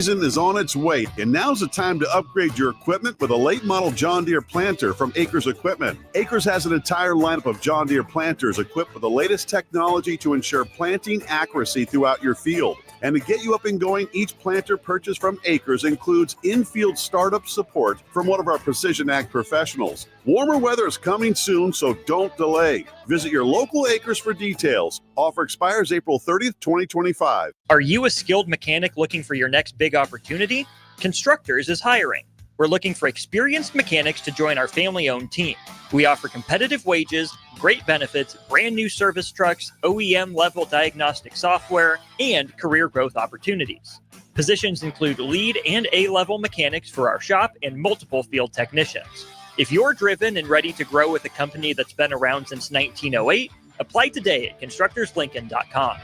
Season is on its way, and now's the time to upgrade your equipment with a late model John Deere planter from Acres Equipment. Acres has an entire lineup of John Deere planters equipped with the latest technology to ensure planting accuracy throughout your field. And to get you up and going, each planter purchase from Acres includes in-field startup support from one of our Precision Ag professionals. Warmer weather is coming soon, so don't delay. Visit your local Acres for details. Offer expires April 30th, 2025. Are you a skilled mechanic looking for your next big opportunity? Constructors is hiring. We're looking for experienced mechanics to join our family-owned team. We offer competitive wages, great benefits, brand new service trucks, OEM-level diagnostic software, and career growth opportunities. Positions include lead and A-level mechanics for our shop and multiple field technicians. If you're driven and ready to grow with a company that's been around since 1908, apply today at constructorslincoln.com.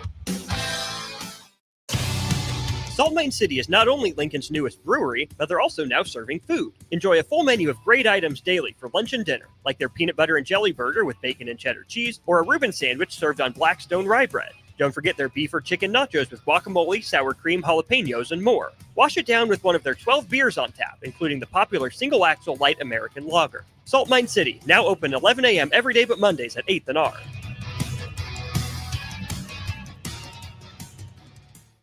Salt Mine City is not only Lincoln's newest brewery, but they're also now serving food. Enjoy a full menu of great items daily for lunch and dinner, like their peanut butter and jelly burger with bacon and cheddar cheese, or a Reuben sandwich served on Blackstone rye bread. Don't forget their beef or chicken nachos with guacamole, sour cream, jalapenos, and more. Wash it down with one of their 12 beers on tap, including the popular single-axle light American lager. Salt Mine City, now open 11 a.m. every day but Mondays at 8th and R.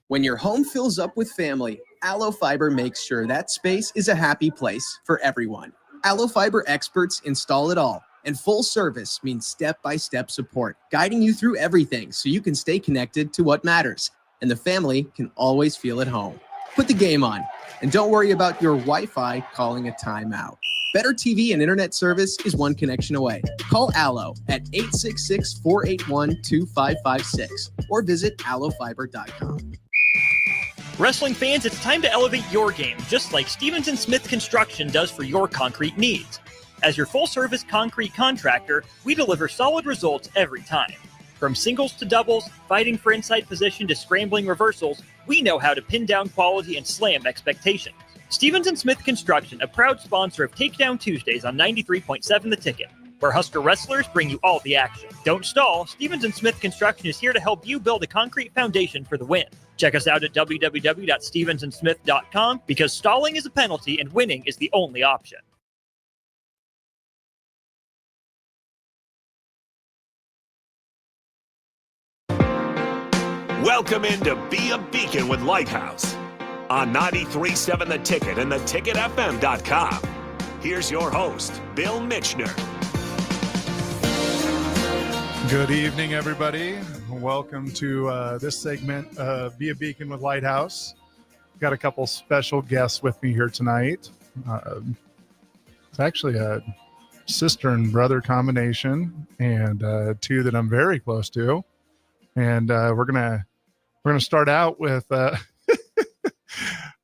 When your home fills up with family, Allo Fiber makes sure that space is a happy place for everyone. Allo Fiber experts install it all, and full service means step-by-step support, guiding you through everything so you can stay connected to what matters, and the family can always feel at home. Put the game on, and don't worry about your Wi-Fi calling a timeout. Better TV and internet service is one connection away. Call Allo at 866-481-2556 or visit allofiber.com. Wrestling fans, it's time to elevate your game, just like Stevens & Smith Construction does for your concrete needs. As your full-service concrete contractor, we deliver solid results every time. From singles to doubles, fighting for inside position to scrambling reversals, we know how to pin down quality and slam expectations. Stevens & Smith Construction, a proud sponsor of Takedown Tuesdays on 93.7 The Ticket, where Husker wrestlers bring you all the action. Don't stall. Stevens & Smith Construction is here to help you build a concrete foundation for the win. Check us out at www.stevensandsmith.com because stalling is a penalty and winning is the only option. Welcome into Be a Beacon with Lighthouse on 93.7 The Ticket and theticketfm.com. Here's your host, Bill Mitchner. Good evening, everybody. Welcome to this segment of Be a Beacon with Lighthouse. Got a couple special guests with me here tonight. It's actually a sister and brother combination, and two that I'm very close to. And we're gonna start out with.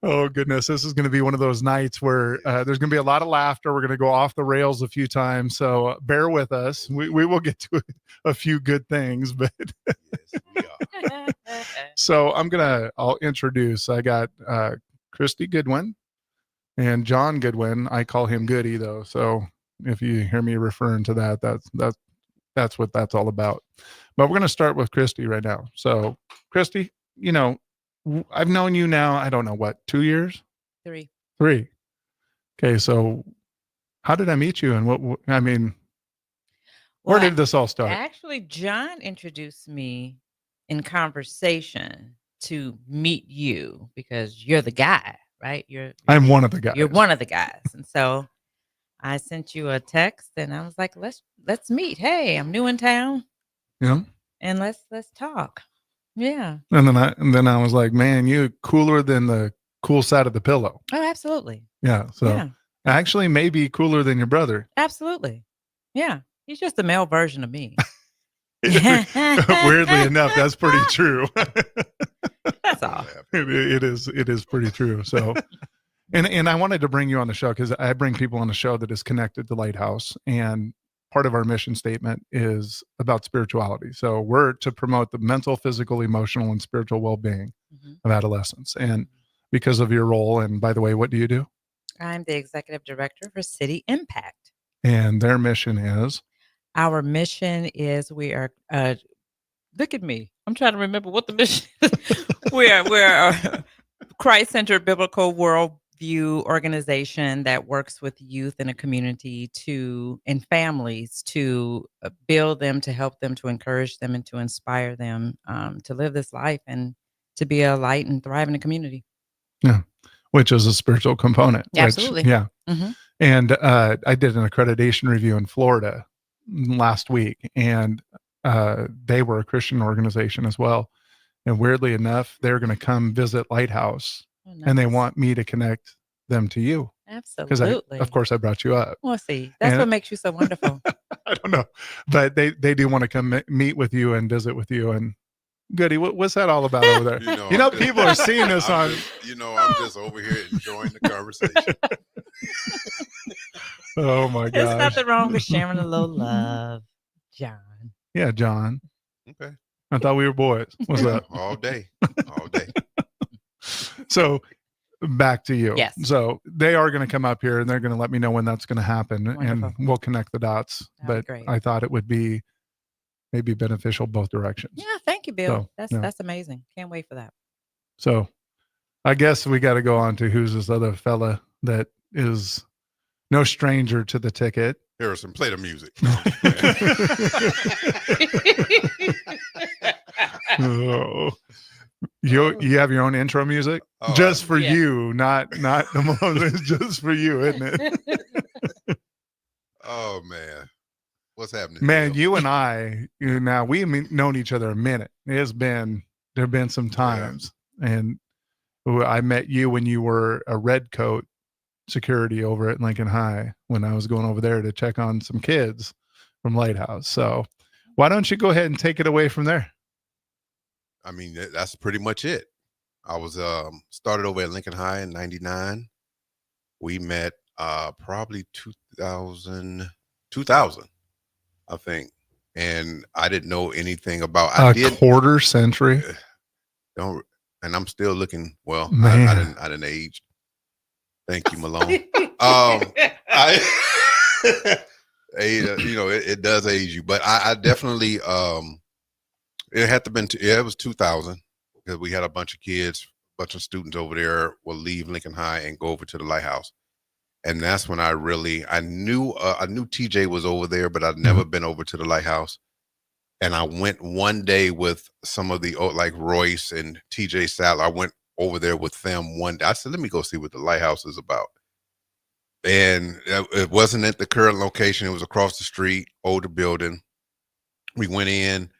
Oh goodness, this is going to be one of those nights where there's going to be a lot of laughter. We're going to go off the rails a few times, so bear with us. We will get to a few good things, but yes, we are. So I'll introduce. I got Christy Goodwin and John Goodwin. I call him Goody though, so if you hear me referring to that, that's what that's all about. But we're going to start with Christy right now. So Christy, I've known you now, I don't know what, 2 years? 3. Okay, so how did I meet you? And where did this all start? Actually, John introduced me in conversation to meet you because you're the guy, right? I'm one of the guys. You're one of the guys. And so I sent you a text and I was like, let's meet. Hey, I'm new in town. Yeah. And let's talk. Yeah. And then I was like, man, you're cooler than the cool side of the pillow. Oh, absolutely. Yeah. So actually maybe cooler than your brother. Absolutely. Yeah. He's just the male version of me. Weirdly enough, that's pretty true. That's all. It is pretty true. So, and I wanted to bring you on the show because I bring people on the show that is connected to Lighthouse, and part of our mission statement is about spirituality. So we're to promote the mental, physical, emotional, and spiritual well-being of adolescents. And because of your role, and by the way, what do you do? I'm the executive director for City Impact. And their mission is? Our mission is we are, look at me. I'm trying to remember what the mission is. We're Christ-centered biblical worldview organization that works with youth in a community and families to build them, to help them, to encourage them, and to inspire them to live this life and to be a light and thrive in the community. Yeah, which is a spiritual component. Absolutely. Yeah. Mm-hmm. And I did an accreditation review in Florida last week, and they were a Christian organization as well. And weirdly enough, they're going to come visit Lighthouse, and they want me to connect them to you. Absolutely. Because of course I brought you up. Well, see, that's what makes you so wonderful. I don't know, but they do want to come meet with you and visit with you. And Goody, what's that all about over there? People are seeing this on. I'm just over here enjoying the conversation. Oh my God! There's nothing wrong with sharing a little love, John. Yeah, John. Okay. I thought we were boys. What's up? All day. So back to you. Yes. So they are going to come up here, and they're going to let me know when that's going to happen. Wonderful. And we'll connect the dots. That'd But be great. I thought it would be maybe beneficial both directions. Yeah, thank you, Bill. So, That's amazing. Can't wait for that. So I guess we got to go on to who's this other fella that is no stranger to the ticket. Harrison, play the music. Oh. You have your own intro music just for you, not the Malones. It's just for you, isn't it? Oh man, what's happening? Man, Bill? you and I, now we've known each other a minute. There've been some times, and I met you when you were a red coat security over at Lincoln High when I was going over there to check on some kids from Lighthouse. So why don't you go ahead and take it away from there? I mean, that's pretty much it. I was started over at Lincoln High in '99. We met probably 2000, I think, and I didn't know anything about quarter century. And I'm still looking. Well, Man. I didn't age. Thank you, Malone. It does age you, but I definitely it had to been it was 2000 because we had a bunch of kids, a bunch of students over there will leave Lincoln High and go over to the Lighthouse, and that's when I knew TJ was over there, but I'd never been over to the Lighthouse. And I went one day with some of the like Royce and TJ Sal. I went over there with them one day. I said, let me go see what the Lighthouse is about. And it wasn't at the current location. It was across the street, older building. We went in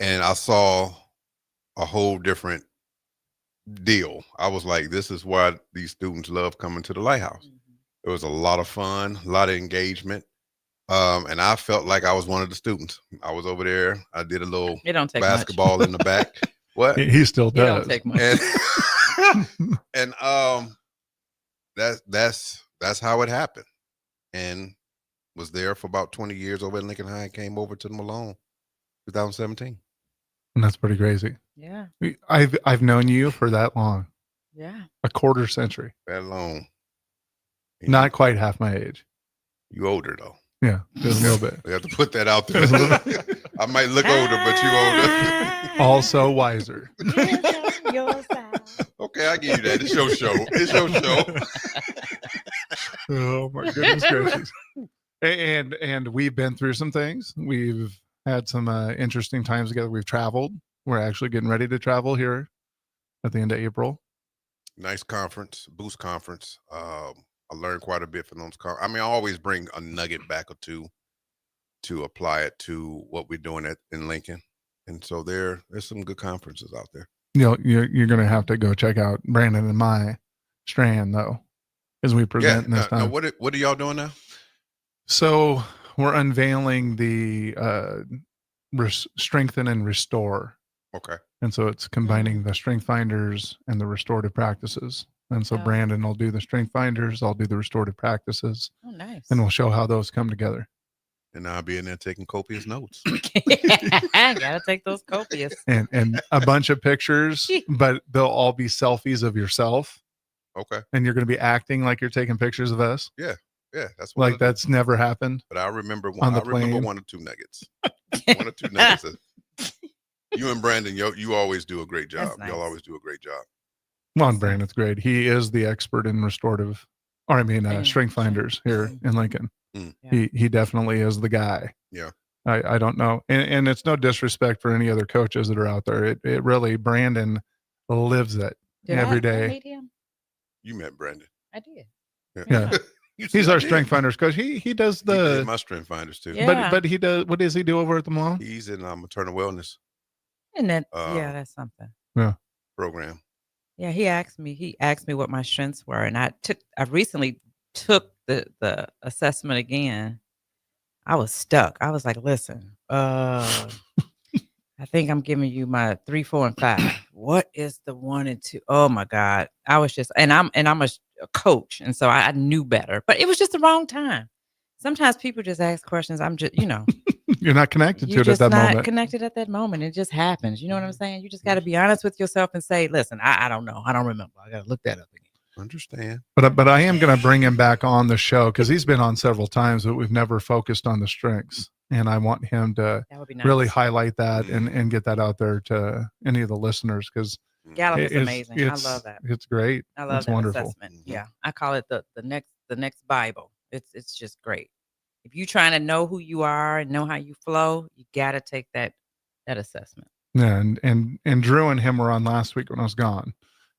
and I saw a whole different deal. I was like, this is why these students love coming to the Lighthouse. Mm-hmm. It was a lot of fun, a lot of engagement. And I felt like I was one of the students. I was over there. I did a little basketball in the back. What? He still does. It don't take much. And that's how it happened. And was there for about 20 years over at Lincoln High and came over to the Malone 2017. And that's pretty crazy. Yeah. I've known you for that long. Yeah. A quarter century. That long. Not quite half my age. You older though. Yeah, just a little bit. We have to put that out there. I might look older, but you older. Also wiser. Okay, I give you that. It's your show. It's your show. Oh my goodness gracious. And we've been through some things. We've had some interesting times together. We've traveled. We're actually getting ready to travel here at the end of April. Nice conference, Boost conference. I learned quite a bit from those. I mean, I always bring a nugget back or two to apply it to what we're doing in Lincoln. And so there's some good conferences out there. You're going to have to go check out Brandon and my strand though, as we present this time. Now what are y'all doing now? So we're unveiling the strengthen and restore. Okay. And so it's combining the strength finders and the restorative practices. And so Brandon will do the strength finders. I'll do the restorative practices. Oh, nice. And we'll show how those come together. And I'll be in there taking copious notes. Gotta take those copious. And a bunch of pictures, but they'll all be selfies of yourself. Okay. And you're going to be acting like you're taking pictures of us. Yeah. Yeah. That's like that's never happened. But I remember one or two nuggets. One or two nuggets. You and Brandon, you always do a great job. Nice. Y'all always do a great job. Well, and Brandon's great. He is the expert in restorative, or I mean, strength finders here in Lincoln. Mm. Yeah. He definitely is the guy. Yeah. I don't know. And it's no disrespect for any other coaches that are out there. It really, Brandon lives it every Did I day. meet him? You met Brandon. I did. Yeah. You He's said our I did. strength finders coach. He does He did the, my strength finders too. Yeah. but he does, what does he do over at the mall? He's in maternal wellness And that, Uh, that's something. program. Yeah, he asked me what my strengths were, and I recently took the assessment again. I was stuck. I was like, listen, I think I'm giving you my 3, 4, and 5. What is the 1 and 2? Oh my God. I was just, and I'm a coach, and so I knew better, but it was just the wrong time. Sometimes people just ask questions. I'm just, You're not connected to you're it at just that not moment. connected at that moment. It just happens. You know what I'm saying? You just got to be honest with yourself and say, listen, I don't know. I don't remember. I got to look that up again. Understand. But I am going to bring him back on the show because he's been on several times, but we've never focused on the strengths. And I want him to That would be nice. really highlight that and get that out there to any of the listeners because Gallup is amazing. I it's- love that. It's great. I love It's that wonderful. assessment. Yeah, I call it the next Bible. It's just great. If you're trying to know who you are and know how you flow, you got to take that assessment. Yeah, and Drew and him were on last week when I was gone,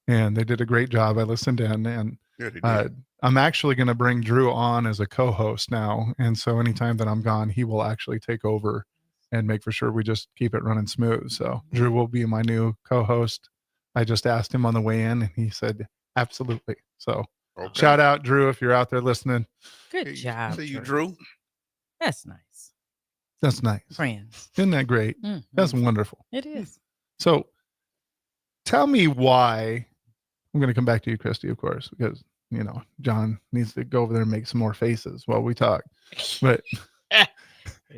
and they did a great job. I listened in, and Yeah, they did. I'm actually going to bring Drew on as a co-host now, and so anytime that I'm gone, he will actually take over and make for sure we just keep it running smooth. So Drew will be my new co-host. I just asked him on the way in, and he said absolutely. So Okay. shout out Drew if you're out there listening. Good Hey, job. See you, Drew. That's nice. That's nice. Friends. Isn't that great? Mhm. That's wonderful. It is. So tell me why. I'm going to come back to you, Christy, of course, because, John needs to go over there and make some more faces while we talk. But Yeah.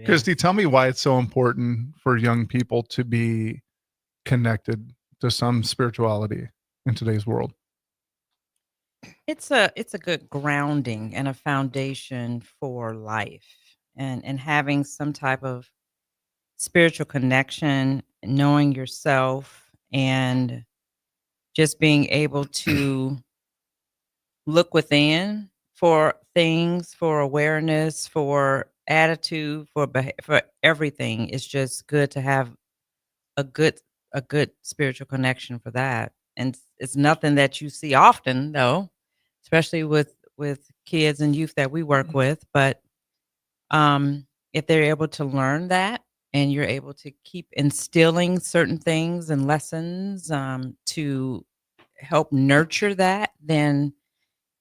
Christy, tell me why it's so important for young people to be connected to some spirituality in today's world. It's a good grounding and a foundation for life, and having some type of spiritual connection, knowing yourself, and just being able to look within for things, for awareness, for attitude, for everything. It's just good to have a good spiritual connection for that. And it's nothing that you see often, though, especially with kids and youth that we work with. But if they're able to learn that, and you're able to keep instilling certain things and lessons to help nurture that, then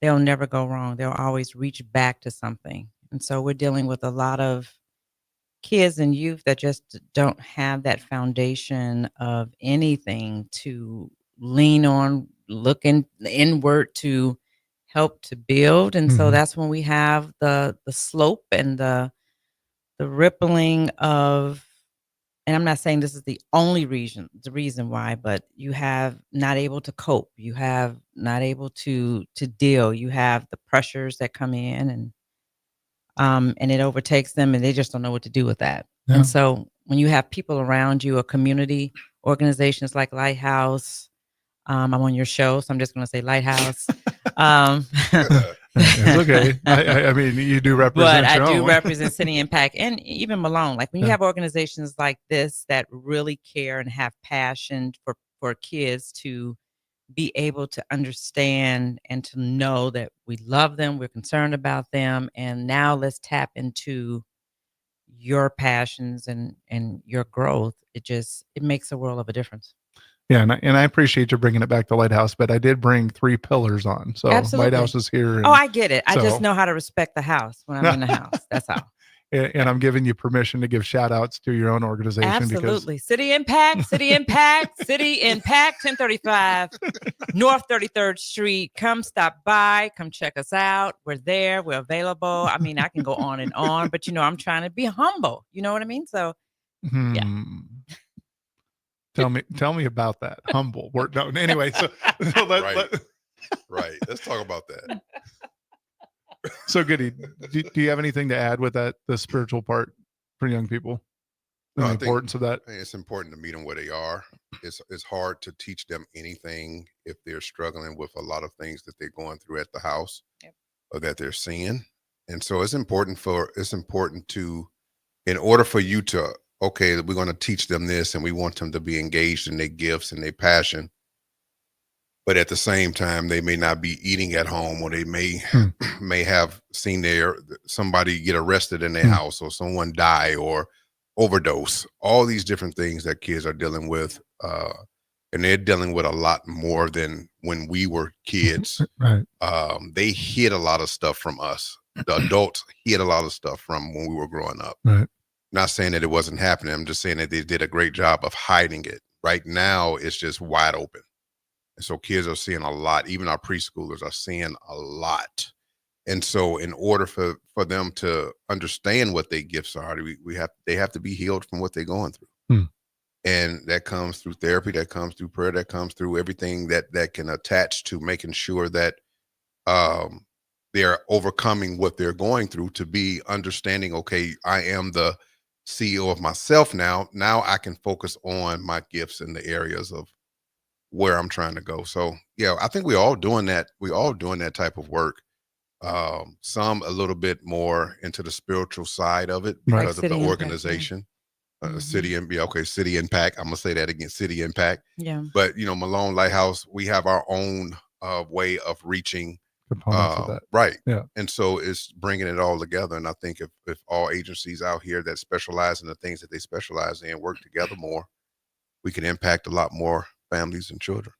they'll never go wrong. They'll always reach back to something. And so we're dealing with a lot of kids and youth that just don't have that foundation of anything to lean on, looking inward to help to build. And so Mhm. that's when we have the slope and the rippling of, and I'm not saying this is the only reason why, but you have not able to cope, you have not able to deal, you have the pressures that come in, and it overtakes them, and they just don't know what to do with that. Yeah. And so when you have people around you, a community, organizations like Lighthouse, I'm on your show, so I'm just going to say Lighthouse. It's okay. I mean, you do represent But your I do own. represent City Impact and even Malone. Like when you Yeah. have organizations like this that really care and have passion for kids to be able to understand and to know that we love them, we're concerned about them, and now let's tap into your passions and your growth. It makes a world of a difference. Yeah, and I appreciate you bringing it back to Lighthouse, but I did bring 3 pillars on. So Absolutely. Lighthouse is here. And, Oh, I get it. I just so- know how to respect the house when I'm in the house. That's all. and I'm giving you permission to give shout outs to your own organization. Absolutely. City Impact, City Impact, City Impact, 1035 North 33rd Street. Come stop by. Come check us out. We're there. We're available. I mean, I can go on and on, but I'm trying to be humble. You know what I mean? So Because, Tell me about that humble word. No, anyway, so Right. Let's talk about that. So Goody, do you have anything to add with that, the spiritual part for young people? and the I think importance of that. it's important to meet them where they are. It's hard to teach them anything if they're struggling with a lot of things that they're going through at the house. Yep. Or that they're seeing. And so it's important to, in order for you to, okay, we're going to teach them this and we want them to be engaged in their gifts and their passion. But at the same time, they may not be eating at home, or they may have seen somebody get arrested in their house, or someone die or overdose. All these different things that kids are dealing with, and they're dealing with a lot more than when we were kids. Right. They hid a lot of stuff from us. The adults hid a lot of stuff from when we were growing up. Right. Not saying that it wasn't happening. I'm just saying that they did a great job of hiding it. Right now, it's just wide open. And so kids are seeing a lot. Even our preschoolers are seeing a lot. And so in order for them to understand what their gifts are, they have to be healed from what they're going through. And that comes through therapy, that comes through prayer, that comes through everything that can attach to making sure that they're overcoming what they're going through, to be understanding, okay, I am the CEO of myself now. Now I can focus on my gifts in the areas of where I'm trying to go. So yeah, I think we're all doing that. We're all doing that type of work. Some a little bit more into the spiritual side of it because of the organization. City Impact. I'm gonna say that again, City Impact. Yeah. But Malone Lighthouse, we have our own way of reaching components of that. Right. Yeah. And so it's bringing it all together. And I think if all agencies out here that specialize in the things that they specialize in work together more, we can impact a lot more families and children.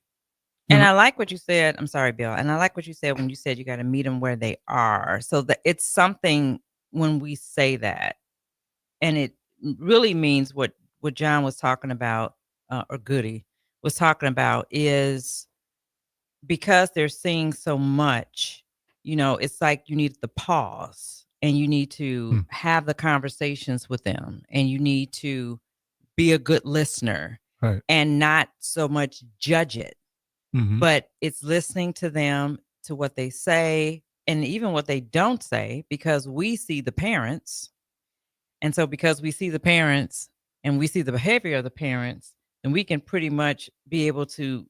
And I like what you said. I'm sorry, Bill. And I like what you said when you said you got to meet them where they are. So that it's something when we say that, and it really means what John was talking about, or Goody was talking about, is because they're seeing so much, it's like you need to pause and you need to have the conversations with them, and you need to be a good listener, right, and not so much judge it. But it's listening to them, to what they say, and even what they don't say, because we see the parents. And so because we see the parents and we see the behavior of the parents, then we can pretty much be able to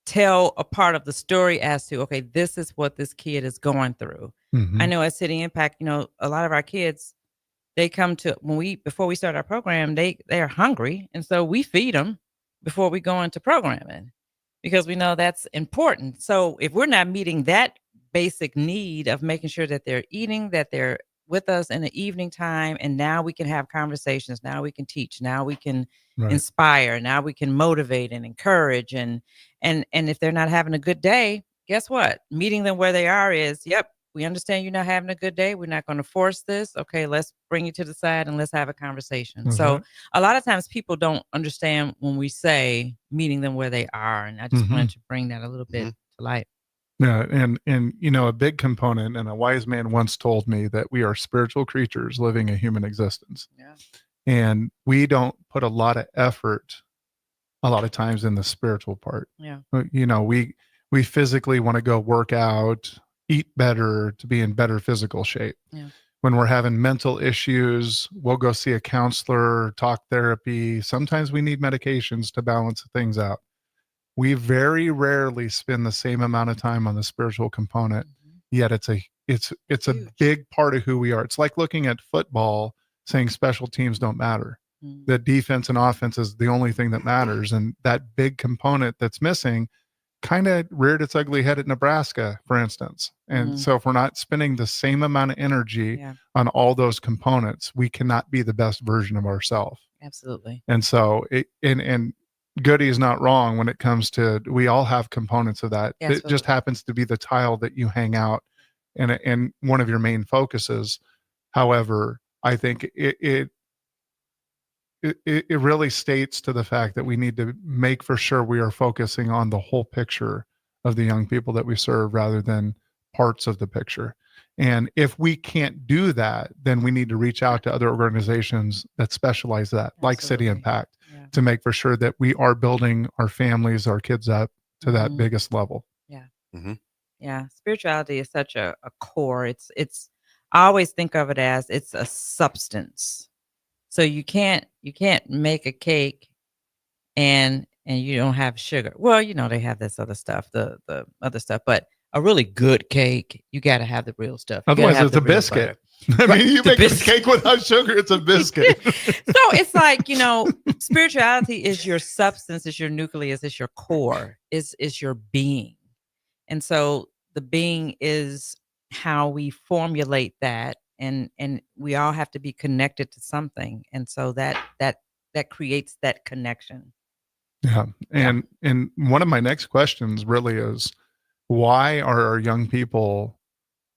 tell a part of the story as to, okay, this is what this kid is going through. I know at City Impact, a lot of our kids, they come to, before we start our program, they are hungry. And so we feed them before we go into programming, because we know that's important. So if we're not meeting that basic need of making sure that they're eating, that they're with us in the evening time, and now we can have conversations, now we can teach, now we can inspire, now we can motivate and encourage, and if they're not having a good day, guess what? Meeting them where they are is, yep, we understand you're not having a good day. We're not going to force this. Okay, let's bring you to the side and let's have a conversation. So a lot of times people don't understand when we say meeting them where they are. And I just wanted to bring that a little bit to light. Yeah. And a big component, and a wise man once told me that we are spiritual creatures living a human existence. Yeah. And we don't put a lot of effort a lot of times in the spiritual part. Yeah. We physically want to go work out, eat better, to be in better physical shape. Yeah. When we're having mental issues, we'll go see a counselor, talk therapy. Sometimes we need medications to balance things out. We very rarely spend the same amount of time on the spiritual component, yet it's a big part of who we are. It's like looking at football saying special teams don't matter. The defense and offense is the only thing that matters. And that big component that's missing kind of reared its ugly head at Nebraska, for instance. And so if we're not spending the same amount of energy on all those components, we cannot be the best version of ourselves. Absolutely. And so and Goody is not wrong when it comes to, we all have components of that. Yes, it just happens to be the tile that you hang out and one of your main focuses. However, I think it really states to the fact that we need to make for sure we are focusing on the whole picture of the young people that we serve rather than parts of the picture. And if we can't do that, then we need to reach out to other organizations that specialize that, like City Impact, to make for sure that we are building our families, our kids up to that biggest level. Yeah. Yeah. Spirituality is such a core. I always think of it as it's a substance. So you can't make a cake and you don't have sugar. Well, they have this other stuff, the other stuff, but a really good cake, you got to have the real stuff. Otherwise, it's a biscuit. I mean, you make a cake without sugar, it's a biscuit. So it's like, spirituality is your substance, is your nucleus, is your core, is your being. And so the being is how we formulate that. And we all have to be connected to something. And so that creates that connection. Yeah. And one of my next questions really is, why are our young people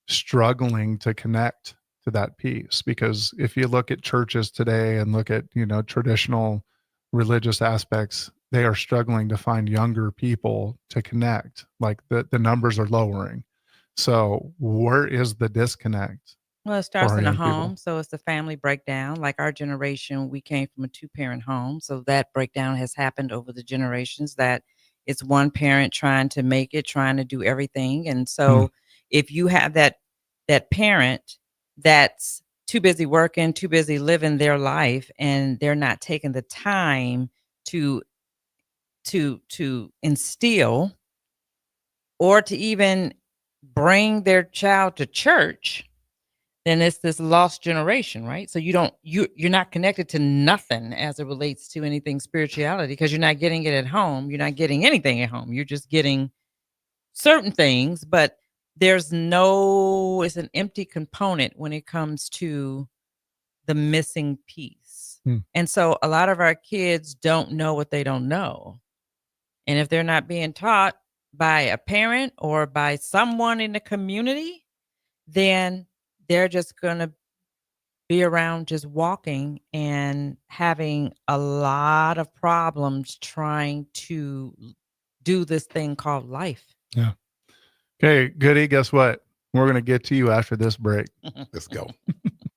struggling to connect to that piece? Because if you look at churches today and look at, traditional religious aspects, they are struggling to find younger people to connect. Like the numbers are lowering. So where is the disconnect? Well, it starts in a young home. people? So it's the family breakdown. Like our generation, we came from a 2-parent home. So that breakdown has happened over the generations, that it's one parent trying to make it, trying to do everything. And so if you have that parent that's too busy working, too busy living their life, and they're not taking the time to instill or to even bring their child to church, then it's this lost generation, right? So you're not connected to nothing as it relates to anything spirituality, because you're not getting it at home. You're not getting anything at home. You're just getting certain things, but it's an empty component when it comes to the missing piece. And so a lot of our kids don't know what they don't know. And if they're not being taught by a parent or by someone in the community, then they're just going to be around just walking and having a lot of problems trying to do this thing called life. Yeah. Okay, Goody, guess what? We're going to get to you after this break. Let's go.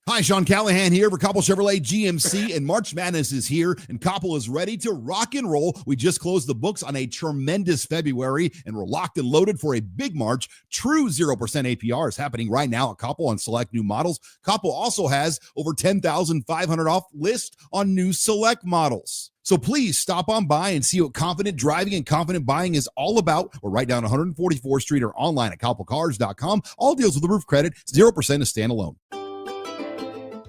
Hi, Sean Callahan here for Koppel Chevrolet GMC, and March Madness is here, and Koppel is ready to rock and roll. We just closed the books on a tremendous February, and we're locked and loaded for a big March. True 0% APR is happening right now at Koppel on select new models. Koppel also has over 10,500 off list on new select models. So please stop on by and see what confident driving and confident buying is all about. We're right down 144th Street or online at koppelcars.com. All deals with the roof credit, 0% is standalone.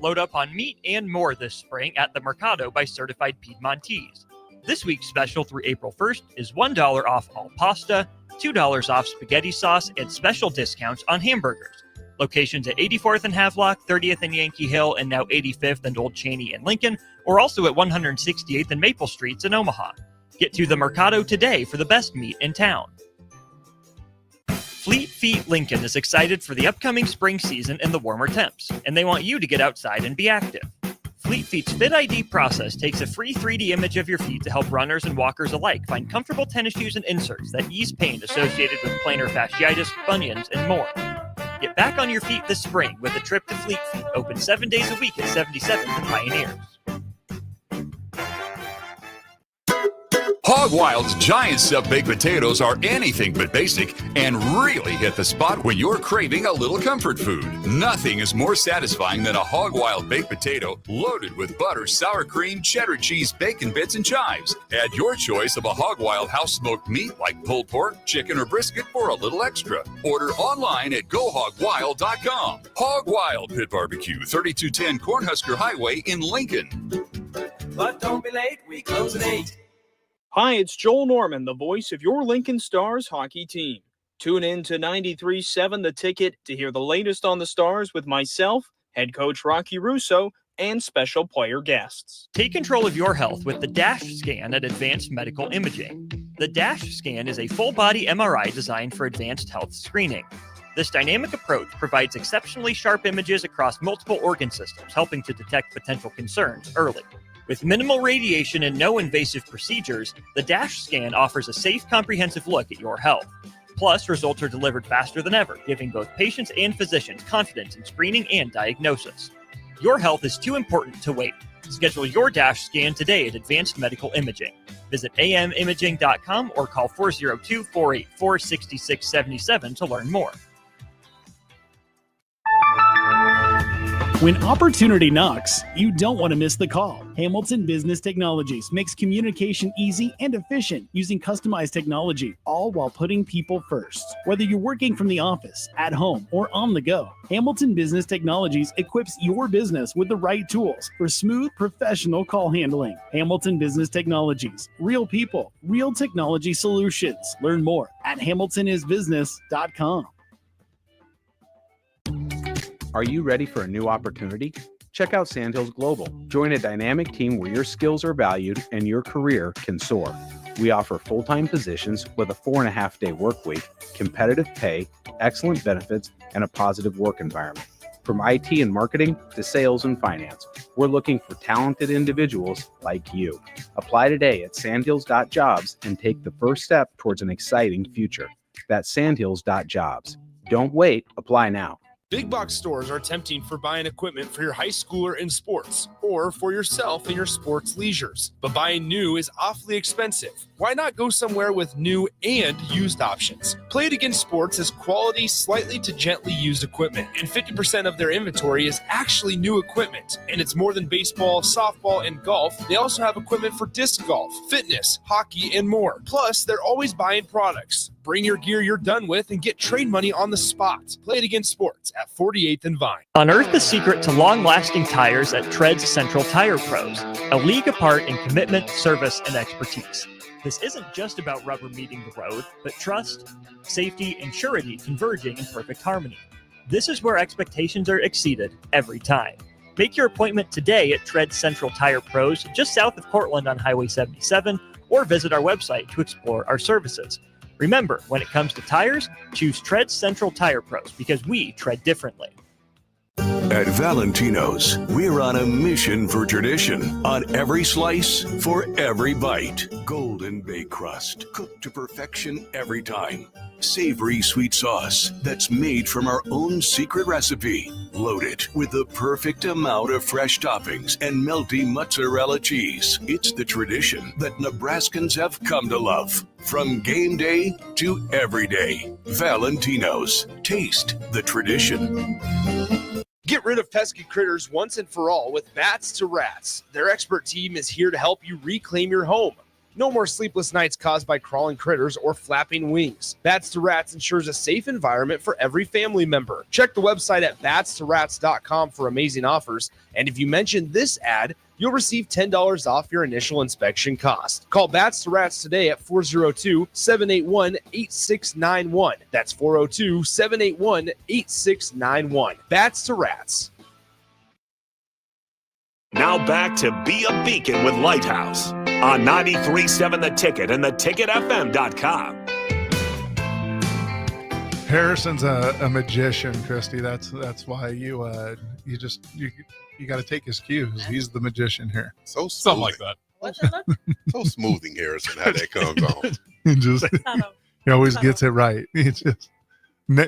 Load up on meat and more this spring at the Mercado by Certified Piedmontese. This week's special through April 1st is $1 off all pasta, $2 off spaghetti sauce, and special discounts on hamburgers. Locations at 84th and Havelock, 30th and Yankee Hill, and now 85th and Old Cheney and Lincoln, or also at 168th and Maple Streets in Omaha. Get to the Mercado today for the best meat in town. Fleet Feet Lincoln is excited for the upcoming spring season and the warmer temps, and they want you to get outside and be active. Fleet Feet's Fit ID process takes a free 3D image of your feet to help runners and walkers alike find comfortable tennis shoes and inserts that ease pain associated with plantar fasciitis, bunions, and more. Get back on your feet this spring with a trip to Fleet Feet, open 7 days a week at 77th and Pioneers. Hog Wild's giant stuffed baked potatoes are anything but basic and really hit the spot when you're craving a little comfort food. Nothing is more satisfying than a Hog Wild baked potato loaded with butter, sour cream, cheddar cheese, bacon bits, and chives. Add your choice of a Hog Wild house smoked meat like pulled pork, chicken, or brisket for a little extra. Order online at GoHogWild.com. Hog Wild Pit Barbecue, 3210 Cornhusker Highway in Lincoln. But don't be late, we close at 8. Hi, it's Joel Norman, the voice of your Lincoln Stars hockey team. Tune in to 93.7 The Ticket to hear the latest on the Stars with myself, head coach Rocky Russo, and special player guests. Take control of your health with the DASH scan at Advanced Medical Imaging. The DASH scan is a full-body MRI designed for advanced health screening. This dynamic approach provides exceptionally sharp images across multiple organ systems, helping to detect potential concerns early. With minimal radiation and no invasive procedures, the DASH scan offers a safe, comprehensive look at your health. Plus, results are delivered faster than ever, giving both patients and physicians confidence in screening and diagnosis. Your health is too important to wait. Schedule your DASH scan today at Advanced Medical Imaging. Visit amimaging.com or call 402-484-6677 to learn more. When opportunity knocks, you don't want to miss the call. Hamilton Business Technologies makes communication easy and efficient using customized technology, all while putting people first. Whether you're working from the office, at home, or on the go, Hamilton Business Technologies equips your business with the right tools for smooth, professional call handling. Hamilton Business Technologies. Real people, real technology solutions. Learn more at hamiltonisbusiness.com. Are you ready for a new opportunity? Check out Sandhills Global. Join a dynamic team where your skills are valued and your career can soar. We offer full-time positions with a 4.5-day work week, competitive pay, excellent benefits, and a positive work environment. From IT and marketing to sales and finance, we're looking for talented individuals like you. Apply today at sandhills.jobs and take the first step towards an exciting future. That's sandhills.jobs. Don't wait, apply now. Big box stores are tempting for buying equipment for your high schooler in sports or for yourself in your sports leisures. But buying new is awfully expensive. Why not go somewhere with new and used options? Play It Again Sports has quality, slightly to gently used equipment, and 50% of their inventory is actually new equipment. And it's more than baseball, softball, and golf. They also have equipment for disc golf, fitness, hockey, and more. Plus, they're always buying products. Bring your gear you're done with and get trade money on the spot. Play It Again Sports at 48th and Vine. Unearth the secret to long-lasting tires at Tread's Central Tire Pros, a league apart in commitment, service, and expertise. This isn't just about rubber meeting the road, but trust, safety, and surety converging in perfect harmony. This is where expectations are exceeded every time. Make your appointment today at Tread's Central Tire Pros, just south of Cortland on Highway 77, or visit our website to explore our services. Remember, when it comes to tires, choose Tread Central Tire Pros because we tread differently. At Valentino's, we're on a mission for tradition. On every slice, for every bite. Golden baked crust, cooked to perfection every time. Savory sweet sauce that's made from our own secret recipe. Loaded with the perfect amount of fresh toppings and melty mozzarella cheese. It's the tradition that Nebraskans have come to love. From game day to every day. Valentino's. Taste the tradition. Get rid of pesky critters once and for all with Bats to Rats. Their expert team is here to help you reclaim your home. No more sleepless nights caused by crawling critters or flapping wings. Bats to Rats ensures a safe environment for every family member. Check the website at batstorats.com for amazing offers. And if you mention this ad, you'll receive $10 off your initial inspection cost. Call Bats to Rats today at 402-781-8691. That's 402-781-8691. Bats to Rats. Now back to Be a Beacon with Lighthouse on 93.7 The Ticket and theticketfm.com. Harrison's a magician, Christy. That's why you got to take his cues. He's the magician here. So something like that. So smoothing, Harrison, how that comes on. He always gets it right. It's just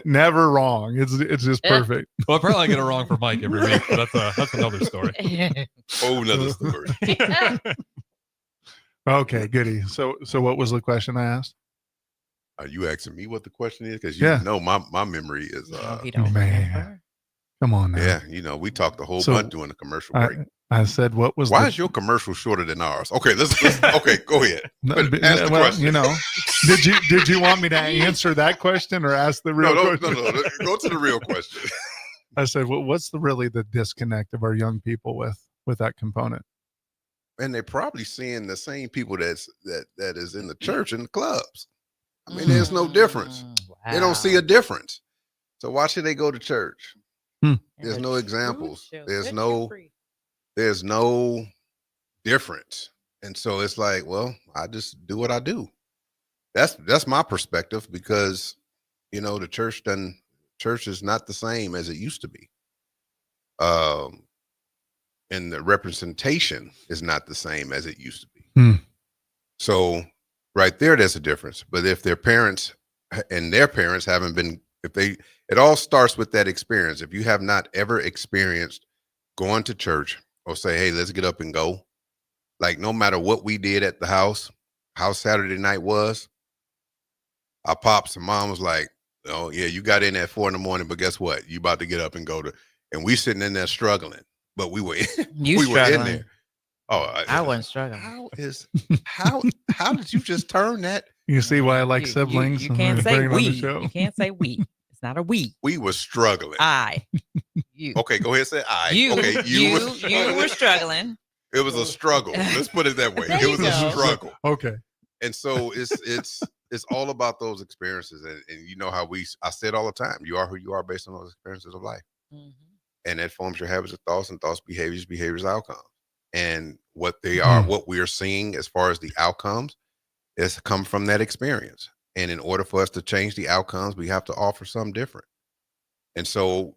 never wrong. It's just perfect. Well, probably I get it wrong for Mike every week, but that's another story. Another story. Okay, goody. So what was the question I asked? Are you asking me what the question is? Because you know my memory is man. Come on now. Yeah, we talked a whole bunch during the commercial break. I said, what was why is your commercial shorter than ours? Okay, let's okay, go ahead. Ask the question. Did you want me to answer that question or ask the real question? No. Go to the real question. I said, well, what's really the disconnect of our young people with that component? And they're probably seeing the same people that is in the church and the clubs. I mean, there's no difference. Wow. They don't see a difference. So why should they go to church? There's no examples. There's no difference. And so it's like, well, I just do what I do. That's my perspective because, the church is not the same as it used to be. And the representation is not the same as it used to be. So right there's a difference. But if their parents haven't been, it all starts with that experience. If you have not ever experienced going to church or say, hey, let's get up and go. Like no matter what we did at the house, how Saturday night was, our pops and mom was like, oh yeah, you got in at 4 a.m, but guess what? You about to get up and go to, and we sitting in there struggling, but we were You we were in struggling. there. Oh, I wasn't struggling. How did you just turn that? You see why I like You siblings? I'm can't gonna say bring it on the we. show. You can't say we. It's not a we. We were struggling. You. Okay, go ahead and say I. You. Okay, You were struggling. It was a struggle. Let's put it that way. There It you was go. a struggle. Okay. And so it's all about those experiences, and you know how I say it all the time. You are who you are based on those experiences of life, and that forms your habits, of thoughts, and thoughts, behaviors, outcomes. And what they are, what we are seeing as far as the outcomes, is come from that experience. And in order for us to change the outcomes, we have to offer something different. And so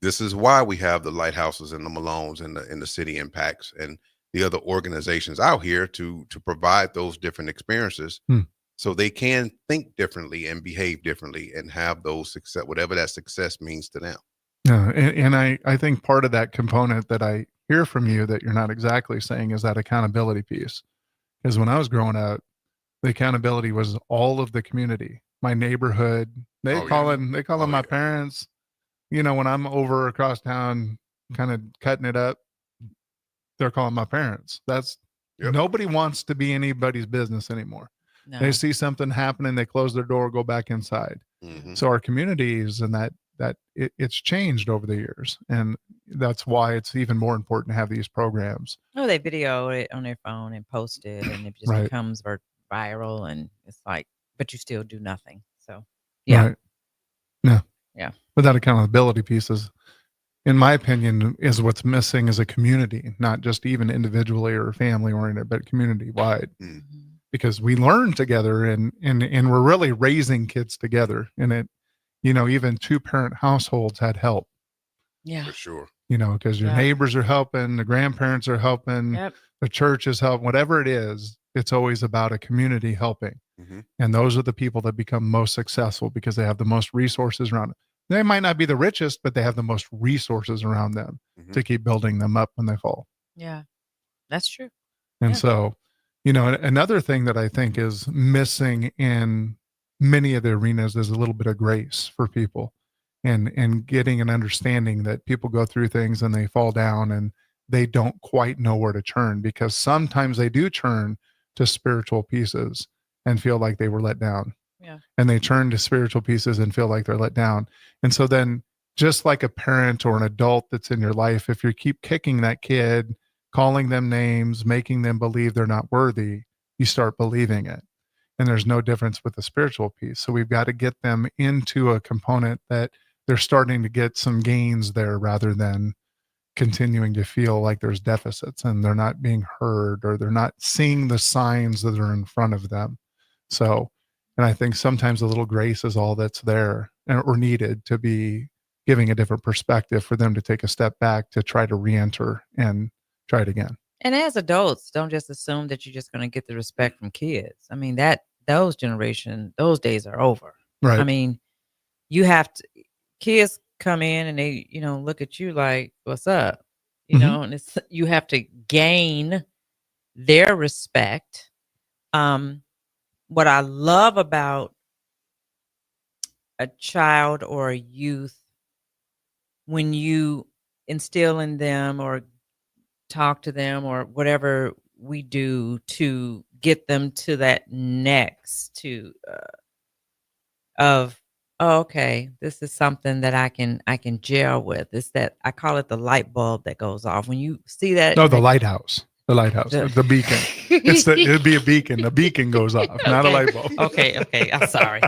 this is why we have the Lighthouses and the Malones and the City Impacts and the other organizations out here to provide those different experiences so they can think differently and behave differently and have those success, whatever that success means to them. Yeah, and I think part of that component that I hear from you that you're not exactly saying is that accountability piece. Because when I was growing up, the accountability was all of the community, my neighborhood. They call in my parents. You know, when I'm over across town, kind of cutting it up, they're calling my parents. Nobody wants to be anybody's business anymore. No. They see something happening, they close their door, go back inside. So our communities and that it's changed over the years, and that's why it's even more important to have these programs. Oh, they video it on their phone and post it, and it just becomes viral, and it's like, but you still do nothing. So, yeah, right. Yeah, yeah. But that accountability piece is, in my opinion, is what's missing as a community, not just even individually or family oriented, but community wide. Because we learn together, and we're really raising kids together, and it. You know, even 2-parent households had help. Yeah, for sure. You know, because your neighbors are helping, the grandparents are helping, the church is helping, whatever it is, it's always about a community helping. And those are the people that become most successful because they have the most resources around them. They might not be the richest, but they have the most resources around them to keep building them up when they fall. Yeah, that's true. And so, you know, another thing that I think is missing in many of the arenas is a little bit of grace for people, and getting an understanding that people go through things and they fall down and they don't quite know where to turn, because sometimes they do turn to spiritual pieces and feel like they were let down. And they turn to spiritual pieces and feel like they're let down. And so then, just like a parent or an adult that's in your life, if you keep kicking that kid, calling them names, making them believe they're not worthy, you start believing it. And there's no difference with the spiritual piece. So we've got to get them into a component that they're starting to get some gains there, rather than continuing to feel like there's deficits and they're not being heard, or they're not seeing the signs that are in front of them. So, and I think sometimes a little grace is all that's there or needed to be giving a different perspective for them to take a step back to try to re-enter and try it again. And as adults, don't just assume that you're just going to get the respect from kids. I mean, those days are over. Right. I mean, you have to, kids come in and they, look at you like, what's up? And you have to gain their respect. What I love about a child or a youth, when you instill in them or talk to them or whatever we do to get them to that next okay, this is something that I can gel with. It's that I call it the light bulb that goes off when you see that. No, the lighthouse, the beacon. It'd be a beacon. The beacon goes off, not a light bulb. Okay. I'm sorry.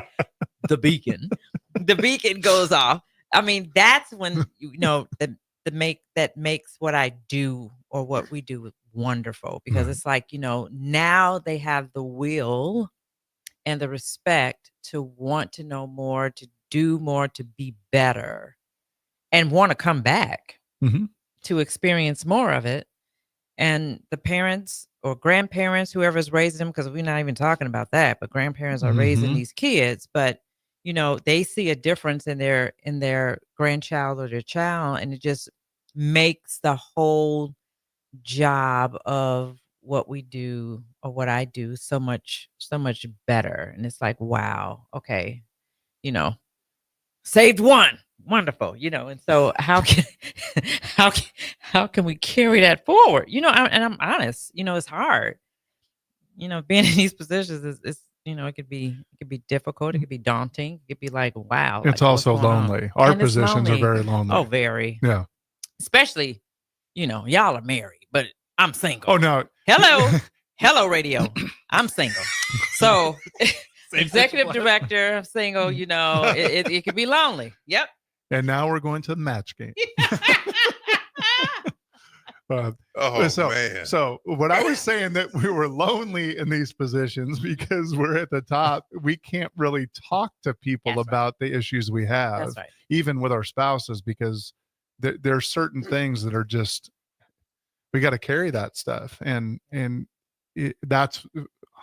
The beacon goes off. I mean, that's when that makes what I do or what we do wonderful, because it's like, now they have the will and the respect to want to know more, to do more, to be better, and want to come back to experience more of it. And the parents or grandparents, whoever's raising them, because we're not even talking about that, but grandparents are raising these kids, but they see a difference in their grandchild or their child, and it just makes the whole job of what we do or what I do so much better. And it's like, wow, okay, saved one. wonderful, and so how can how can we carry that forward? And I'm honest, it's hard. Being in these positions is it could be difficult, it could be daunting, it could be like, wow, It's like, what's also going on? lonely. Our And it's positions are lonely. very lonely. Oh, very. Yeah. Especially, y'all are married, but I'm single. Oh no. Hello radio. I'm single. So executive director, I'm single, it could be lonely. Yep. And now we're going to the match game. Man. So what I was saying, that we were lonely in these positions because we're at the top. We can't really talk to people about the issues we have, That's right. even with our spouses, because there are certain things that are just, we got to carry that stuff. And that's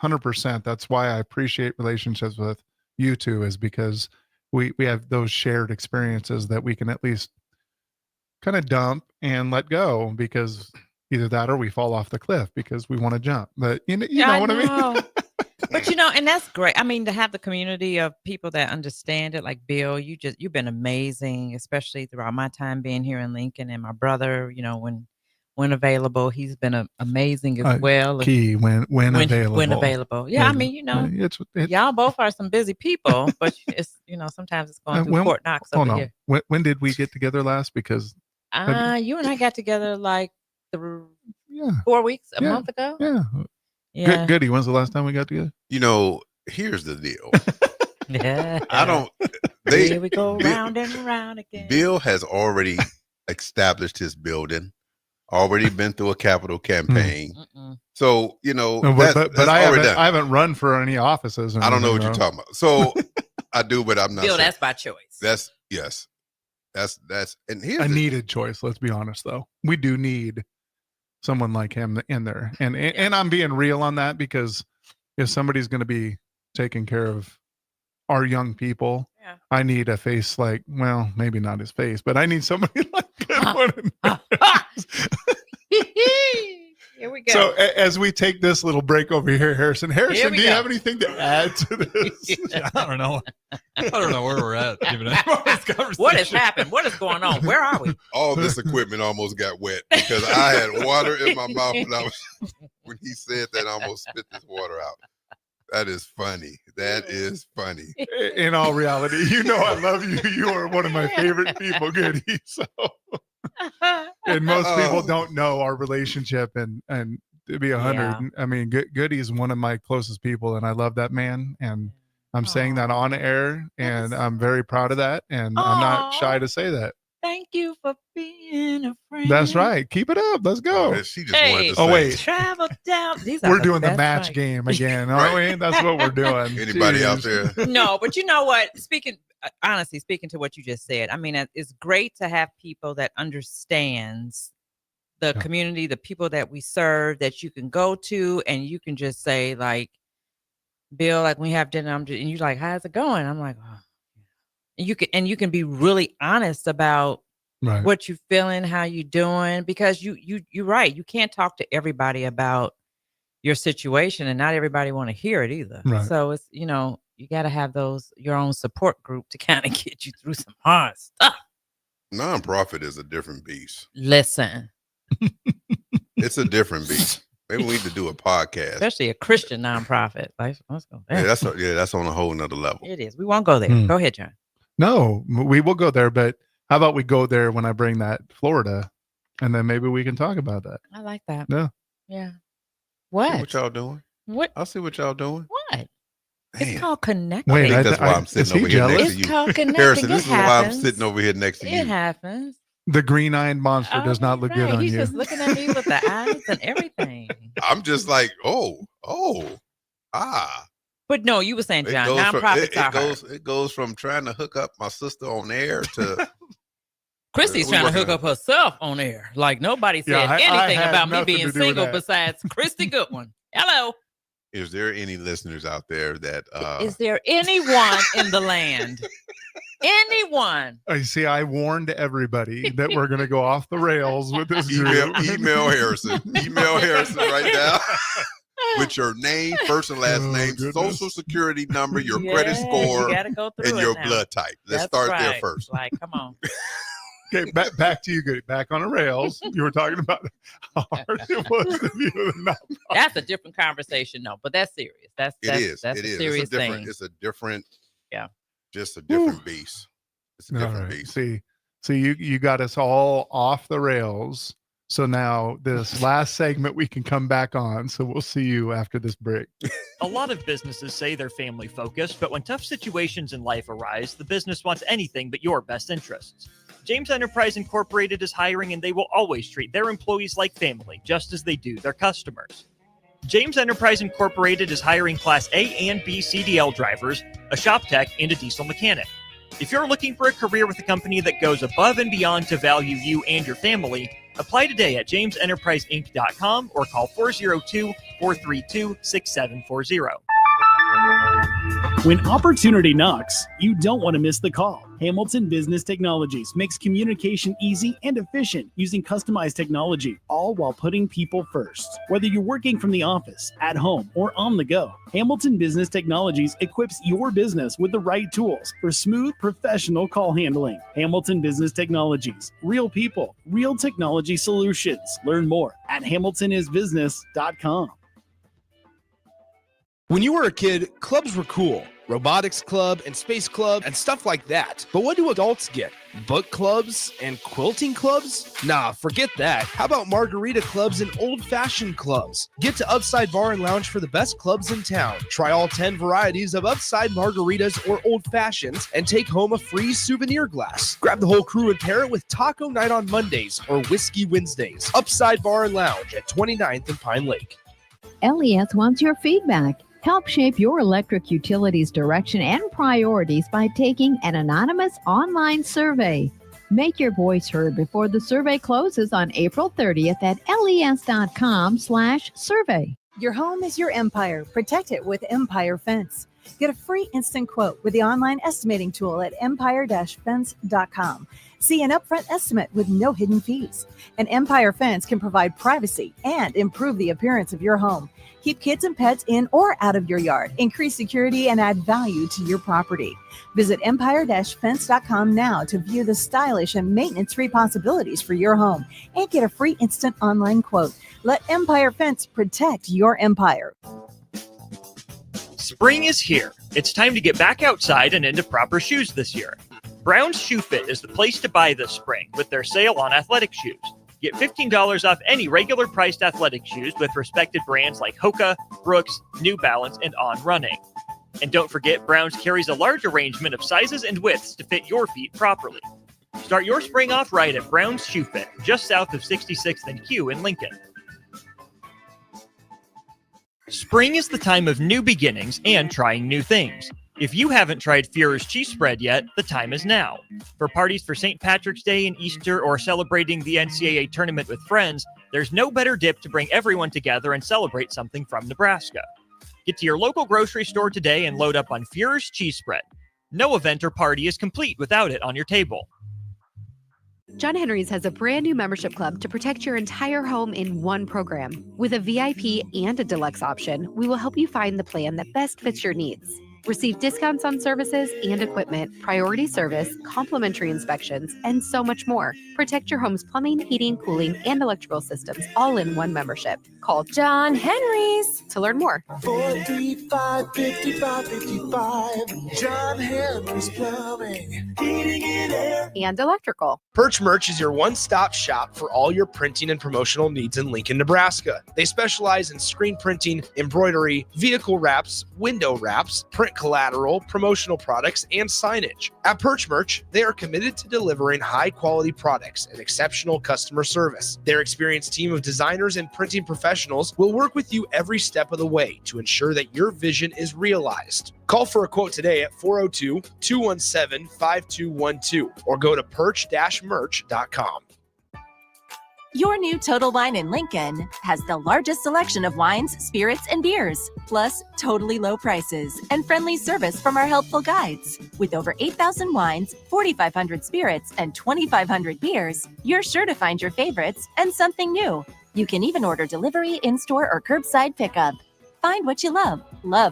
100%. That's why I appreciate relationships with you two, is because we have those shared experiences that we can at least kind of dump and let go, because either that or we fall off the cliff because we want to jump. But you know what I mean? But and that's great. I mean, to have the community of people that understand it, like Bill, you've been amazing, especially throughout my time being here in Lincoln, and my brother, when available, he's been amazing as well. Key when available. When available. Yeah, I mean, y'all both are some busy people, but it's sometimes it's going through Fort Knox over here. When did we get together last? Because you and I got together like 4 weeks, a month ago. Yeah. Goody. When's the last time we got together? Here's the deal. Yeah. Here we go round and round again. Bill has already established his building, already been through a capital campaign. So, but I haven't run for any offices. I don't know what you're talking about. So I do, but I'm not. Bill, that's by choice. That's and here's a needed choice. Let's be honest, though. We do need someone like him in there. And I'm being real on that, because if somebody's going to be taking care of our young people, I need a face like, well, maybe not his face, but I need somebody like him. Here we go. So as we take this little break over here, Harrison, do you have anything to add to this? I don't know. I don't know where we're at. What has happened? What is going on? Where are we? All this equipment almost got wet because I had water in my mouth when he said that, I almost spit this water out. That is funny. That is funny. In all reality, I love you. You are one of my favorite people, Goody. So, and most people don't know our relationship, and to be 100, I mean, Goody is one of my closest people, and I love that man. And I'm saying that on air, and I'm very proud of that, and I'm not shy to say that. Thank you for being a friend. That's right. Keep it up. Let's go. She just wanted to say. Oh, wait. Travel down. We're doing the match game again, aren't we? That's what we're doing. Anybody out there? No, but you know what? Honestly, speaking to what you just said, I mean, it's great to have people that understands the community, the people that we serve, that you can go to and you can just say, like, Bill, like, when we have dinner, and you're like, how's it going? I'm like, oh. You can be really honest about what you're feeling, how you doing, because you're right. You can't talk to everybody about your situation, and not everybody want to hear it either. Right. So it's, you got to have your own support group to kind of get you through some hard stuff. Nonprofit is a different beast. Listen. It's a different beast. Maybe we need to do a podcast, especially a Christian nonprofit. Like, let's go there. That's on a whole nother level. It is. We won't go there. Go ahead, John. No, we will go there, but how about we go there when I bring that Florida, and then maybe we can talk about that. I like that. Yeah. What? See what y'all doing? What? I'll see what y'all doing. What? Damn. It's called connecting. Wait, that's why I'm sitting over here next to you. It's called connecting. Harrison, this is why I'm sitting over here next to you. It happens. The green-eyed monster does not look good on He's you. just looking at me with the eyes and everything. I'm just like, But no, you were saying, John, nonprofits are hard. It goes from trying to hook up my sister on air to Christy's trying to hook up herself on air. Like, nobody said anything about me being single besides Christy Goodwin. Hello. Is there any listeners out there that is there anyone in the land? Anyone? I see. I warned everybody that we're going to go off the rails with this email Harrison. Email Harrison right now. with your name, first and last name, social security number, your credit score, you gotta go through and it your now. blood type. Let's That's start there right. first. Like, come on. Okay, back to you, Goody. Back on the rails. You were talking about how hard it was to be with a nonprofit. That's a different conversation, no, but that's serious. That's It is. a serious thing. It's a different. Yeah. Just a different beast. It's a different All right. beast. See, you got us all off the rails. So now this last segment we can come back on. So we'll see you after this break. A lot of businesses say they're family focused, but when tough situations in life arise, the business wants anything but your best interests. James Enterprise Incorporated is hiring, and they will always treat their employees like family, just as they do their customers. James Enterprise Incorporated is hiring Class A and B CDL drivers, a shop tech, and a diesel mechanic. If you're looking for a career with a company that goes above and beyond to value you and your family, apply today at jamesenterpriseinc.com or call 402-432-6740. When opportunity knocks, you don't want to miss the call. Hamilton Business Technologies makes communication easy and efficient using customized technology, all while putting people first. Whether you're working from the office, at home, or on the go, Hamilton Business Technologies equips your business with the right tools for smooth, professional call handling. Hamilton Business Technologies. Real people, real technology solutions. Learn more at hamiltonisbusiness.com. When you were a kid, clubs were cool. Robotics club and space club and stuff like that. But what do adults get? Book clubs and quilting clubs? Nah, forget that. How about margarita clubs and old-fashioned clubs? Get to Upside Bar and Lounge for the best clubs in town. Try all 10 varieties of Upside margaritas or old fashions and take home a free souvenir glass. Grab the whole crew and pair it with Taco Night on Mondays or Whiskey Wednesdays. Upside Bar and Lounge at 29th and Pine Lake. LES wants your feedback. Help shape your electric utility's direction and priorities by taking an anonymous online survey. Make your voice heard before the survey closes on April 30th at les.com/survey. Your home is your empire. Protect it with Empire Fence. Get a free instant quote with the online estimating tool at empire-fence.com. See an upfront estimate with no hidden fees. An Empire Fence can provide privacy and improve the appearance of your home. Keep kids and pets in or out of your yard. Increase security and add value to your property. Visit empire-fence.com now to view the stylish and maintenance-free possibilities for your home and get a free instant online quote. Let Empire Fence protect your empire. Spring is here. It's time to get back outside and into proper shoes this year. Brown's Shoe Fit is the place to buy this spring with their sale on athletic shoes. Get $15 off any regular priced athletic shoes with respected brands like Hoka, Brooks, New Balance, and On Running. And don't forget, Brown's carries a large arrangement of sizes and widths to fit your feet properly. Start your spring off right at Brown's Shoe Fit, just south of 66th and Q in Lincoln. Spring is the time of new beginnings and trying new things. If you haven't tried Führer's cheese spread yet, the time is now. For parties for St. Patrick's Day and Easter or celebrating the NCAA tournament with friends, there's no better dip to bring everyone together and celebrate something from Nebraska. Get to your local grocery store today and load up on Führer's cheese spread. No event or party is complete without it on your table. John Henry's has a brand new membership club to protect your entire home in one program. With a VIP and a deluxe option, we will help you find the plan that best fits your needs. Receive discounts on services and equipment, priority service, complimentary inspections, and so much more. Protect your home's plumbing, heating, cooling, and electrical systems all in one membership. Call John Henry's to learn more. 435-5555. John Henry's Plumbing, Heating and Air. And electrical. Perch Merch is your one-stop shop for all your printing and promotional needs in Lincoln, Nebraska. They specialize in screen printing, embroidery, vehicle wraps, window wraps, print collateral, promotional products, and signage. At Perch Merch, they are committed to delivering high-quality products and exceptional customer service. Their experienced team of designers and printing professionals will work with you every step of the way to ensure that your vision is realized. Call for a quote today at 402-217-5212 or go to perch-merch.com. Your new Total Wine in Lincoln has the largest selection of wines, spirits, and beers, plus totally low prices and friendly service from our helpful guides. With over 8,000 wines, 4,500 spirits, and 2,500 beers, you're sure to find your favorites and something new. You can even order delivery, in-store, or curbside pickup. Find what you love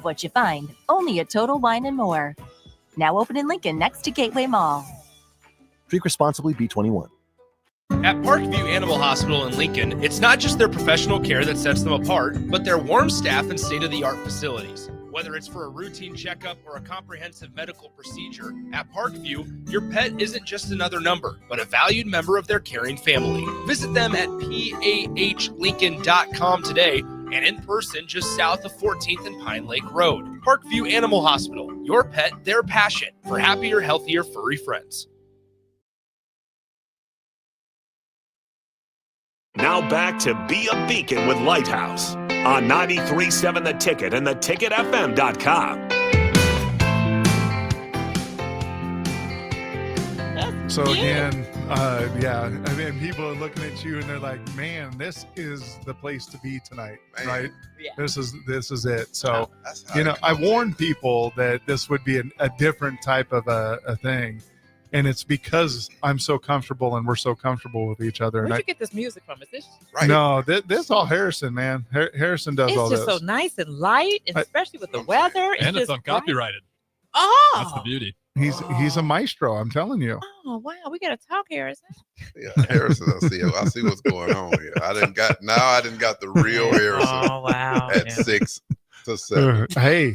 what you find. Only at Total Wine and More. Now open in Lincoln next to Gateway Mall. Drink responsibly, B21. At Parkview Animal Hospital in Lincoln, it's not just their professional care that sets them apart, but their warm staff and state-of-the-art facilities. Whether it's for a routine checkup or a comprehensive medical procedure, at Parkview, your pet isn't just another number, but a valued member of their caring family. Visit them at pahlincoln.com today and in person just south of 14th and Pine Lake Road. Parkview Animal Hospital, your pet, their passion for happier, healthier, furry friends. Now back to Be a Beacon with Lighthouse on 93.7 The Ticket and theticketfm.com. So again, yeah, I mean, people are looking at you and they're like, "Man, this is the place to be tonight, right? Yeah. This is it." So, I warned people that this would be a different type of a thing, and it's because I'm so comfortable and we're so comfortable with each other. Where'd And you get this music from? Is this No, this all Harrison, man. Harrison does all It's this. just so nice and light, and especially with the weather. And it's just uncopyrighted. Oh, That's the beauty. He's a maestro. I'm telling you. Oh wow, we gotta talk, Harrison. Yeah, Harrison. I see what's going on here. I didn't got the real Harrison. Oh wow. At 6 to 7. Hey,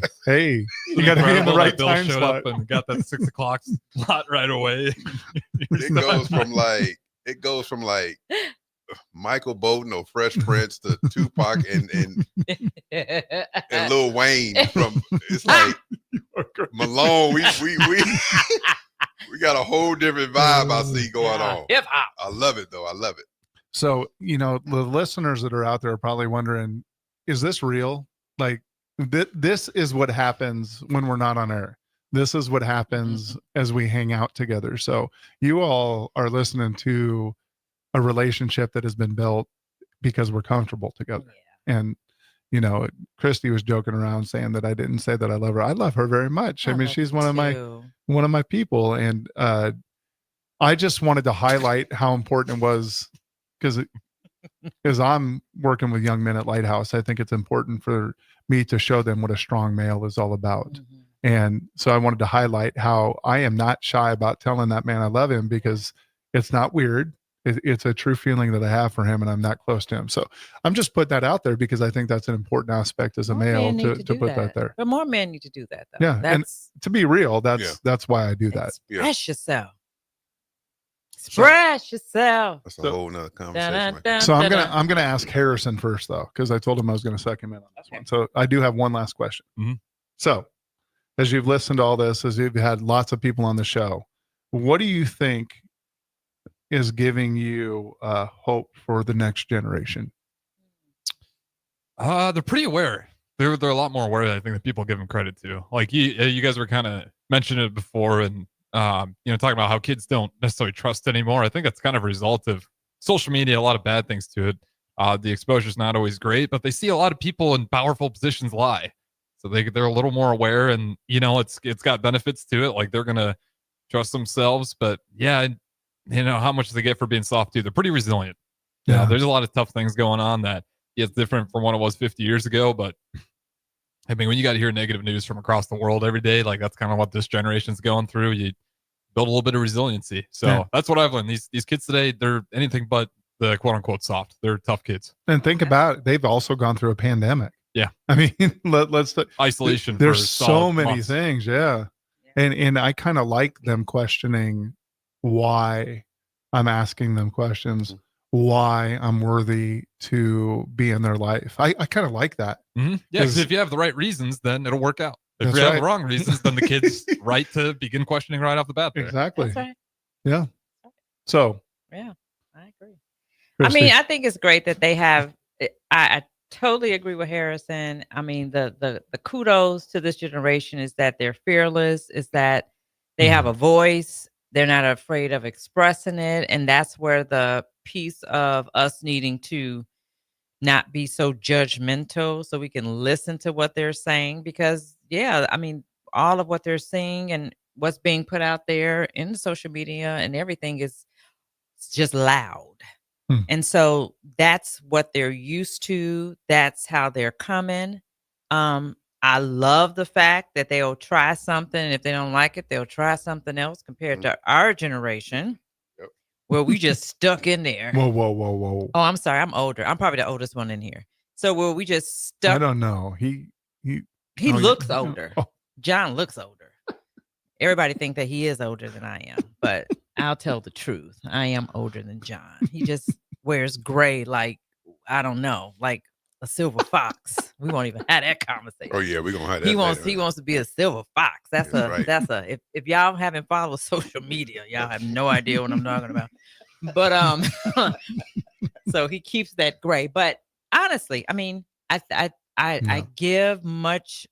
you got to be in the Incredible right that Bill time showed slot. up and got that 6 o'clock slot right away. It goes from like Michael Bolton or Fresh Prince to Tupac and Lil Wayne. It's like Malone. We got a whole different vibe I see going on. Hip hop. I love it though. I love it. So, the listeners that are out there are probably wondering, is this real? Like, this is what happens when we're not on air. This is what happens as we hang out together. So you all are listening to a relationship that has been built because we're comfortable together. Yeah. And, Christy was joking around saying that I didn't say that I love her. I love her very much. I mean, she's one of my people. And I just wanted to highlight how important it was because I'm working with young men at Lighthouse. I think it's important for me to show them what a strong male is all about. Mm-hmm. And so I wanted to highlight how I am not shy about telling that man I love him, because it's not weird. It's a true feeling that I have for him, and I'm that close to him. So I'm just putting that out there because I think that's an important aspect as a male to put that there. But more men need to do that, though. Yeah. And to be real, that's why I do that. Express yourself. Express yourself. That's a whole nother conversation. So I'm gonna ask Harrison first, though, because I told him I was going to suck him in on this one. So I do have one last question. Mm-hmm. So as you've listened to all this, as you've had lots of people on the show, what do you think is giving you hope for the next generation? They're pretty aware. They're a lot more aware, I think, than people give them credit to. Like you guys were kind of mentioning it before, and talking about how kids don't necessarily trust anymore. I think that's kind of a result of social media, a lot of bad things to it. The exposure is not always great, but they see a lot of people in powerful positions lie. So they're a little more aware, and it's got benefits to it. Like they're gonna trust themselves, but yeah, how much do they get for being soft too? They're pretty resilient. Yeah, there's a lot of tough things going on that it's different from what it was 50 years ago. But I mean, when you got to hear negative news from across the world every day, like that's kind of what this generation's going through. You build a little bit of resiliency. So that's what I've learned. These kids today, they're anything but the quote unquote soft. They're tough kids. And think about it, they've also gone through a pandemic. Yeah. I mean, let's isolation. There's so many months. things. Yeah. And I kind of like them questioning why I'm asking them questions, why I'm worthy to be in their life. I kind of like that. Mm-hmm. Yeah. Because if you have the right reasons, then it'll work out. If you have the wrong reasons, then the kid's right to begin questioning right off the bat. There. Exactly. That's right. Yeah. So. Yeah, I agree. Christy. I mean, I think it's great that they have. I totally agree with Harrison. I mean, the kudos to this generation is that they're fearless, is that they have a voice. They're not afraid of expressing it. And that's where the piece of us needing to not be so judgmental so we can listen to what they're saying. Because, yeah, I mean, all of what they're saying and what's being put out there in social media and everything is just loud. And so that's what they're used to. That's how they're coming. I love the fact that they'll try something. And if they don't like it, they'll try something else compared to our generation where we just stuck in there. Whoa. Oh, I'm sorry. I'm older. I'm probably the oldest one in here. So where we just stuck. I don't know. He looks older. Oh. John looks older. Everybody think that he is older than I am, but I'll tell the truth. I am older than John. He just wears gray like, I don't know, like a silver fox. We won't even have that conversation. Oh yeah, we're gonna have that. He wants to be a silver fox. That's if y'all haven't followed social media, y'all have no idea what I'm talking about. But so he keeps that gray. But honestly, I mean, I give much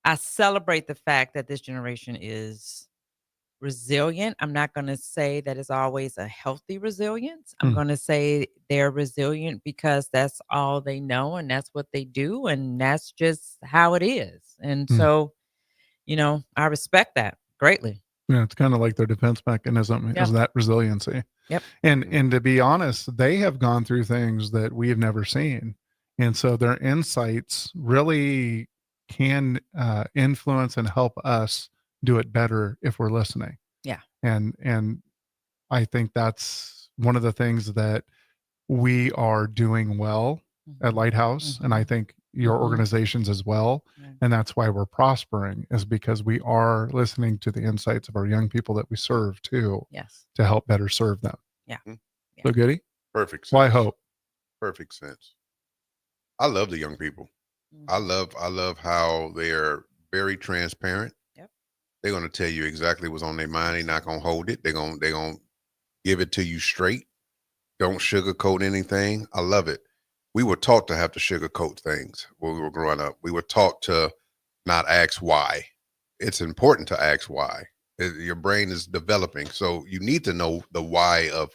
I celebrate the fact that this generation is resilient. I'm not going to say that it's always a healthy resilience. I'm going to say they're resilient because that's all they know and that's what they do. And that's just how it is. And so, I respect that greatly. Yeah, it's kind of like their defense mechanism is that resiliency. Yep. And to be honest, they have gone through things that we have never seen. And so their insights really can influence and help us do it better if we're listening. Yeah. And I think that's one of the things that we are doing well at Lighthouse. And I think your organizations as well. And that's why we're prospering, is because we are listening to the insights of our young people that we serve too. Yes. To help better serve them. Yeah. So Goody? Perfect sense. Why hope? Perfect sense. I love the young people. I love how they are very transparent. Yep. They're going to tell you exactly what's on their mind. They're not going to hold it. They're going to give it to you straight. Don't sugarcoat anything. I love it. We were taught to have to sugarcoat things when we were growing up. We were taught to not ask why. It's important to ask why. Your brain is developing. So you need to know the why of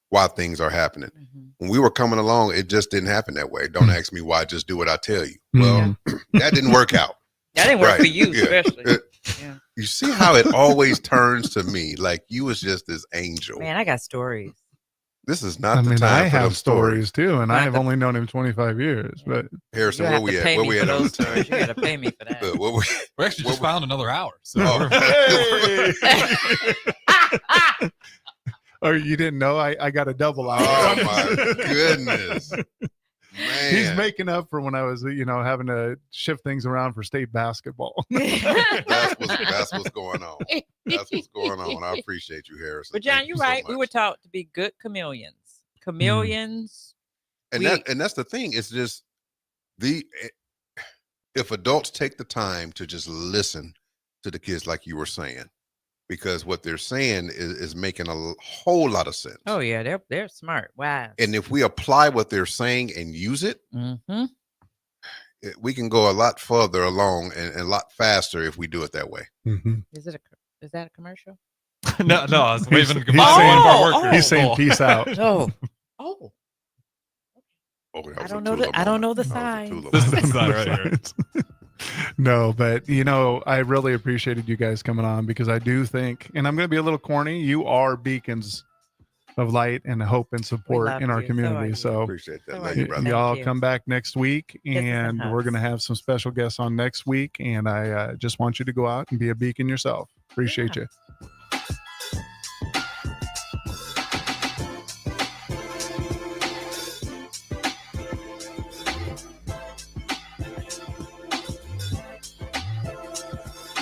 why things are happening. When we were coming along, it just didn't happen that way. Don't ask me why, just do what I tell you. Well, that didn't work out. That didn't work for you, especially. You see how it always turns to me like you was just this angel. Man, I got stories. This is not the time I for have them stories too, and I have only known him 25 years. But Harrison, where we at? Where we at on the time? You got to pay me for that. We actually just found another hour. So Oh, you didn't know? I got a double hour. Oh my goodness. Man. He's making up for when I was, having to shift things around for state basketball. That's what's going on. That's what's going on. I appreciate you, Harrison. But John, you're right. We were taught to be good chameleons. Chameleons. And that's the thing. It's just if adults take the time to just listen to the kids, like you were saying, because what they're saying is making a whole lot of sense. Oh yeah, they're smart. Wow. And if we apply what they're saying and use it, we can go a lot further along and a lot faster if we do it that way. Is that a commercial? No, I was waving goodbye to one of our workers. He's saying peace out. I don't know the sign. This is the sign right here. No, but I really appreciated you guys coming on, because I do think, and I'm going to be a little corny, you are beacons of light and hope and support in our community. So appreciate that. Love you, brother. y'all come back next week, and we're going to have some special guests on next week. And I just want you to go out and be a beacon yourself. Appreciate you.